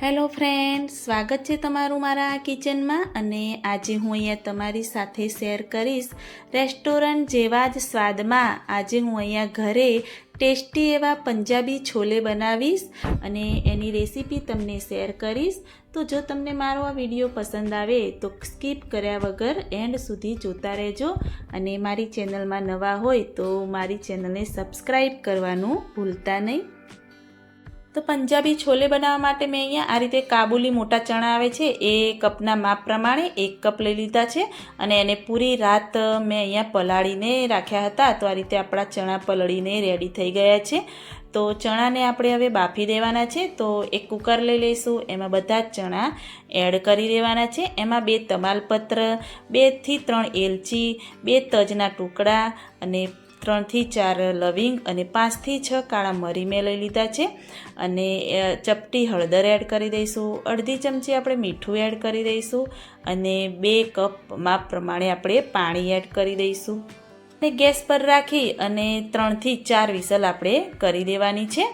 Hello friends, સ્વાગત છે તમારું મારા કિચનમાં. અને આજે હું અહીંયા તમારી સાથે શેર કરીશ રેસ્ટોરન્ટ જેવા જ સ્વાદમાં આજે હું અહીંયા ઘરે ટેસ્ટી એવા પંજાબી છોલે બનાવીશ અને એની રેસીપી તમને શેર કરીશ. તો જો તમને મારો આ વિડીયો પસંદ આવે તો સ્કીપ કર્યા વગર એન્ડ સુધી જોતા રહેજો. અને મારી ચેનલમાં નવા હોય તો મારી ચેનલને સબસ્ક્રાઈબ કરવાનું ભૂલતા નહીં. તો પંજાબી છોલે બનાવવા માટે મેં અહીંયા આ રીતે કાબુલી મોટા ચણા આવે છે એ કપના માપ પ્રમાણે 1 કપ લઈ લીધા છે અને એને પૂરી રાત મેં અહીંયા પલાળીને રાખ્યા હતા. તો આ રીતે આપણા ચણા પલળીને રેડી થઈ ગયા છે. તો ચણાને આપણે હવે બાફી દેવાના છે. તો એક કુકર લઈ લઈશું, એમાં બધા જ ચણા એડ કરી દેવાના છે. એમાં 2 તમાલપત્ર, 2 થી 3 એલચી, 2 તજના ટુકડા અને 3 થી 4 લવિંગ અને 5 થી 6 કાળા મરી મેં લઈ લીધા છે. અને ચપટી હળદર એડ કરી દઈશું, અડધી ચમચી આપણે મીઠું એડ કરી દઈશું અને 2 કપ માપ પ્રમાણે આપણે પાણી એડ કરી દઈશું. અને ગેસ પર રાખી અને 3 થી 4 વિસલ આપણે કરી દેવાની છે.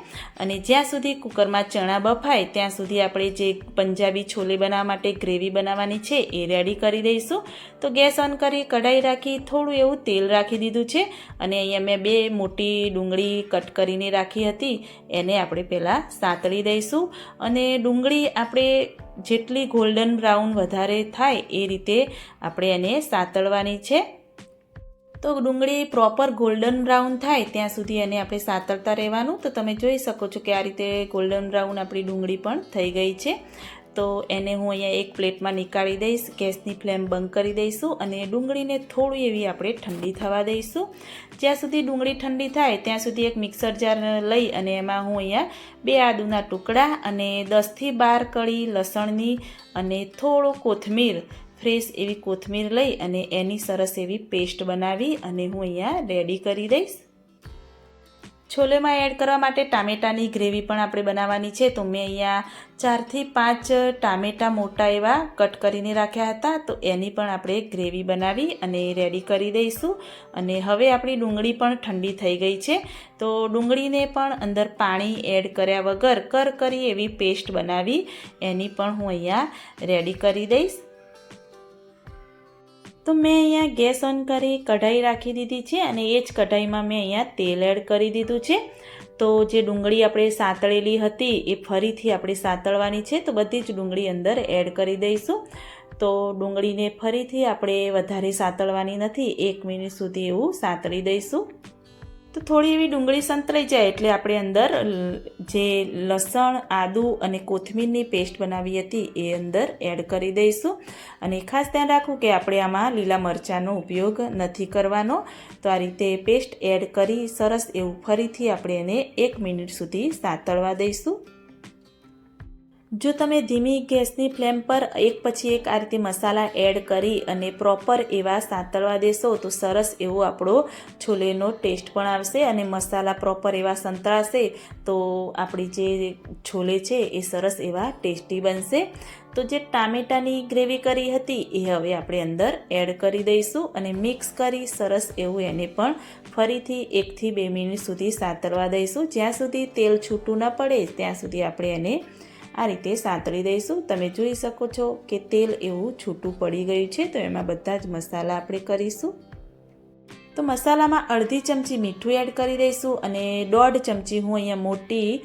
અને જ્યાં સુધી કુકરમાં ચણા બફાય ત્યાં સુધી આપણે જે પંજાબી છોલે બનાવવા માટે ગ્રેવી બનાવવાની છે એ રેડી કરી દઈશું. તો ગેસ ઓન કરી કઢાઈ રાખી થોડું એવું તેલ રાખી દીધું છે. અને અહીંયા મેં 2 મોટી ડુંગળી કટ કરીને રાખી હતી, એને આપણે પહેલાં સાતળી દઈશું. અને ડુંગળી આપણે જેટલી ગોલ્ડન બ્રાઉન વધારે થાય એ રીતે આપણે એને સાતળવાની છે. તો ડુંગળી પ્રોપર ગોલ્ડન બ્રાઉન થાય ત્યાં સુધી એને આપણે સાતળતા રહેવાનું. તો તમે જોઈ શકો છો કે આ રીતે ગોલ્ડન બ્રાઉન આપણી ડુંગળી પણ થઈ ગઈ છે. તો એને હું અહીંયા એક પ્લેટમાં નીકાળી દઈશ, ગેસની ફ્લેમ બંધ કરી દઈશું અને ડુંગળીને થોડી એવી આપણે ઠંડી થવા દઈશું. જ્યાં સુધી ડુંગળી ઠંડી થાય ત્યાં સુધી એક મિક્સર જાર લઈ અને એમાં હું અહીંયા 2 આદુના ટુકડા અને 10 થી 12 કળી લસણની અને થોડું કોથમીર, ફ્રેશ એવી કોથમીર લઈ અને એની સરસ એવી પેસ્ટ બનાવી અને હું અહીંયા રેડી કરી દઈશ. છોલેમાં એડ કરવા માટે ટામેટાની ગ્રેવી પણ આપણે બનાવવાની છે. તો મેં અહીંયા 4 થી 5 ટામેટા મોટા એવા કટ કરીને રાખ્યા હતા. તો એની પણ આપણે ગ્રેવી બનાવી અને રેડી કરી દઈશું. અને હવે આપણી ડુંગળી પણ ઠંડી થઈ ગઈ છે. તો ડુંગળીને પણ અંદર પાણી એડ કર્યા વગર કરકરી એવી પેસ્ટ બનાવી એની પણ હું અહીંયા રેડી કરી દઈશ. તો મેં અહીંયા ગેસ ઓન કરી કઢાઈ રાખી દીધી છે અને એ જ કઢાઈમાં મેં અહીંયા તેલ એડ કરી દીધું છે. તો જે ડુંગળી આપણે સાતળેલી હતી એ ફરીથી આપણે સાતળવાની છે. તો બધી જ ડુંગળી અંદર એડ કરી દઈશું. તો ડુંગળીને ફરીથી આપણે વધારે સાતળવાની નથી, 1 મિનિટ સુધી એવું સાતળી દઈશું. તો થોડી એવી ડુંગળી સંતળાઈ જાય એટલે આપણે અંદર જે લસણ, આદુ અને કોથમીરની પેસ્ટ બનાવી હતી એ અંદર એડ કરી દઈશું. અને ખાસ ધ્યાન રાખવું કે આપણે આમાં લીલા મરચાંનો ઉપયોગ નથી કરવાનો. તો આ રીતે પેસ્ટ એડ કરી સરસ એવું ફરીથી આપણે એને 1 મિનિટ સુધી સાતળવા દઈશું. જો તમે ધીમી ગેસની ફ્લેમ પર એક પછી એક આ રીતે મસાલા એડ કરી અને પ્રોપર એવા સાતળવા દેશો તો સરસ એવો આપણો છોલેનો ટેસ્ટ પણ આવશે અને મસાલા પ્રોપર એવા સંતળાશે તો આપણી જે છોલે છે એ સરસ એવા ટેસ્ટી બનશે. તો જે ટામેટાની ગ્રેવી કરી હતી એ હવે આપણે અંદર એડ કરી દઈશું અને મિક્સ કરી સરસ એવું એને પણ ફરીથી 1 થી 2 મિનિટ સુધી સાતળવા દઈશું. જ્યાં સુધી તેલ છૂટું ન પડે ત્યાં સુધી આપણે એને આ રીતે સાતળી દઈશું. તમે જોઈ શકો છો કે તેલ એવું છૂટું પડી ગયું છે. તો એમાં બધા જ મસાલા આપણે કરીશું. તો મસાલામાં અડધી ચમચી મીઠું એડ કરી દઈશું અને 1.5 ચમચી હું અહીંયા મોટી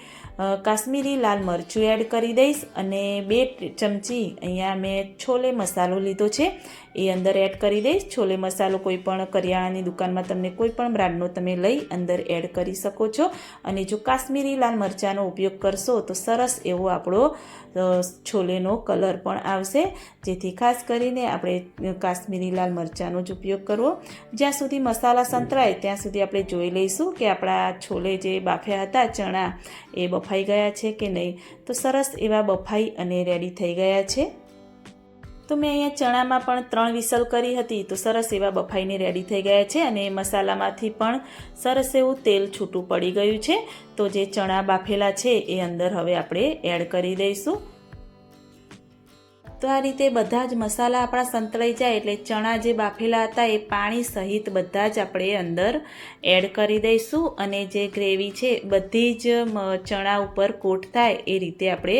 કાશ્મીરી લાલ મરચું એડ કરી દઈશ અને 2 ચમચી અહીંયા મેં છોલે મસાલો લીધો છે એ અંદર એડ કરી દઈશ. છોલે મસાલો કોઈ પણ કરિયાણાની દુકાનમાં તમને કોઈ પણ બ્રાન્ડનો તમે લઈ અંદર એડ કરી શકો છો. અને જો કાશ્મીરી લાલ મરચાંનો ઉપયોગ કરશો તો સરસ એવો આપણો છોલેનો કલર પણ આવશે. જેથી ખાસ કરીને આપણે કાશ્મીરી લાલ મરચાંનો જ ઉપયોગ કરવો. જ્યાં સુધી મસાલા સંતળાય ત્યાં સુધી આપણે જોઈ લઈશું કે આપણા છોલે જે બાફ્યા હતા ચણા એ બફાઈ ગયા છે કે નહીં. તો સરસ એવા બફાઈ અને રેડી થઈ ગયા છે. તો મેં અહીંયા ચણામાં પણ 3 વિસલ કરી હતી તો સરસ એવા બફાઈને રેડી થઈ ગયા છે અને મસાલામાંથી પણ સરસ એવું તેલ છૂટું પડી ગયું છે. તો જે ચણા બાફેલા છે એ અંદર હવે આપણે એડ કરી દઈશું. તો આ રીતે બધા જ મસાલા આપણા સંતળાઈ જાય એટલે ચણા જે બાફેલા હતા એ પાણી સહિત બધા જ આપણે અંદર એડ કરી દઈશું અને જે ગ્રેવી છે બધી જ ચણા ઉપર કોટ થાય એ રીતે આપણે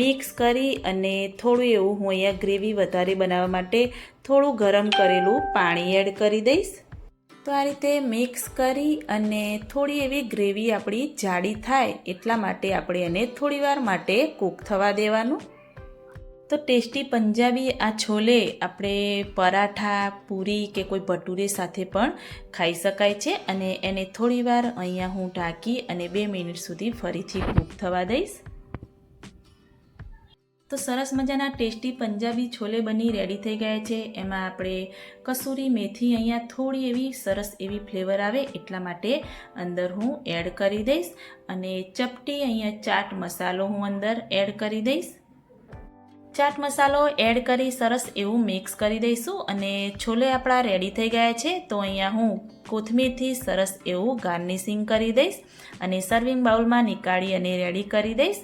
મિક્સ કરી અને થોડું એવું હું અહીંયા ગ્રેવી વધારે બનાવવા માટે થોડું ગરમ કરેલું પાણી એડ કરી દઈશ. તો આ રીતે મિક્સ કરી અને થોડી એવી ગ્રેવી આપણી જાડી થાય એટલા માટે આપણે એને થોડીવાર માટે કૂક થવા દેવાનું. તો ટેસ્ટી પંજાબી આ છોલે આપણે પરાઠા, પૂરી કે કોઈ ભટુરે સાથે પણ ખાઈ શકાય છે અને એને થોડીવાર અહીંયા હું ઢાંકી અને 2 મિનિટ સુધી ફરીથી કૂક થવા દઈશ. તો સરસ મજાના ટેસ્ટી પંજાબી છોલે બની રેડી થઈ ગયા છે. એમાં આપણે કસૂરી મેથી અહીંયા થોડી એવી સરસ એવી ફ્લેવર આવે એટલા માટે અંદર હું એડ કરી દઈશ અને ચપટી અહીંયા ચાટ મસાલો હું અંદર એડ કરી દઈશ. ચાટ મસાલો એડ કરી સરસ એવું મિક્સ કરી દઈશું અને છોલે આપણા રેડી થઈ ગયા છે. તો અહીંયા હું કોથમીરથી સરસ એવું ગાર્નિશિંગ કરી દઈશ અને સર્વિંગ બાઉલમાં નીકાળી અને રેડી કરી દઈશ.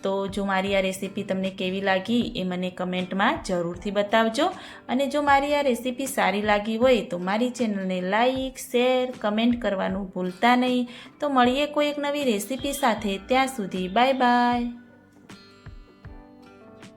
તો જો મારી આ રેસીપી તમને કેવી લાગી એ મને કમેન્ટમાં જરૂરથી બતાવજો અને જો મારી આ રેસીપી સારી લાગી હોય તો મારી ચેનલને લાઈક, શેર, કમેન્ટ કરવાનું ભૂલતા નહીં. તો મળીએ કોઈ એક નવી રેસીપી સાથે. ત્યાં સુધી બાય બાય.